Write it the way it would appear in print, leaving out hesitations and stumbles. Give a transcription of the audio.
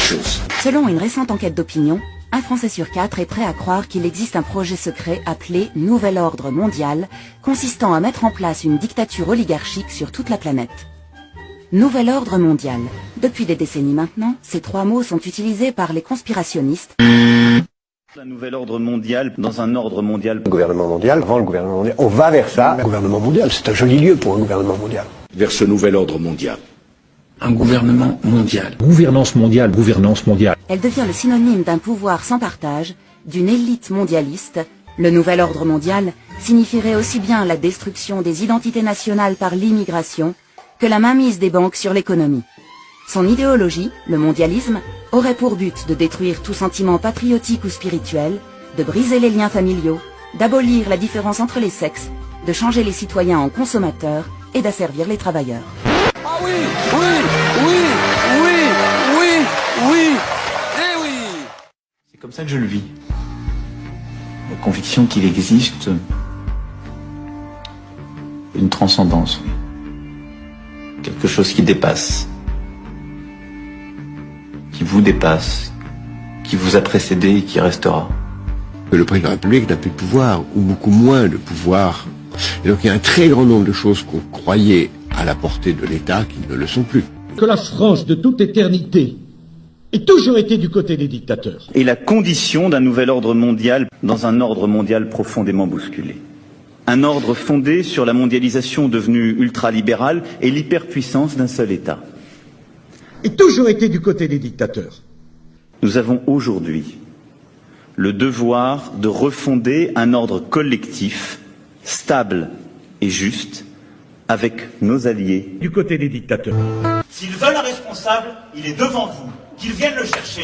chose. Selon une récente enquête d'opinion, un Français sur 4 est prêt à croire qu'il existe un projet secret appelé Nouvel Ordre Mondial, consistant à mettre en place une dictature oligarchique sur toute la planète. Nouvel Ordre Mondial. Depuis des décennies maintenant, ces trois mots sont utilisés par les conspirationnistes. Un nouvel ordre mondial dans un ordre mondial. Le gouvernement mondial, avant le gouvernement mondial, on va vers ça. Le gouvernement mondial, c'est un joli lieu pour un gouvernement mondial. Vers ce nouvel ordre mondial. Un gouvernement mondial. Gouvernance mondiale, gouvernance mondiale. Elle devient le synonyme d'un pouvoir sans partage, d'une élite mondialiste. Le nouvel ordre mondial signifierait aussi bien la destruction des identités nationales par l'immigration que la mainmise des banques sur l'économie. Son idéologie, le mondialisme, aurait pour but de détruire tout sentiment patriotique ou spirituel, de briser les liens familiaux, d'abolir la différence entre les sexes, de changer les citoyens en consommateurs et d'asservir les travailleurs. Ah oui, oui, oui, oui, oui, oui, eh oui. C'est comme ça que je le vis. La conviction qu'il existe une transcendance, oui. Quelque chose qui dépasse, qui vous dépasse, qui vous a précédé et qui restera. Le président de la République n'a plus de pouvoir, ou beaucoup moins de pouvoir. Et donc il y a un très grand nombre de choses qu'on croyait à la portée de l'État qui ne le sont plus. Que la France, de toute éternité, ait toujours été du côté des dictateurs. Et la condition d'un nouvel ordre mondial dans un ordre mondial profondément bousculé. Un ordre fondé sur la mondialisation devenue ultralibérale et l'hyperpuissance d'un seul État. Et toujours été du côté des dictateurs. Nous avons aujourd'hui le devoir de refonder un ordre collectif, stable et juste, avec nos alliés. Du côté des dictateurs. S'ils veulent un responsable, il est devant vous. Qu'ils viennent le chercher.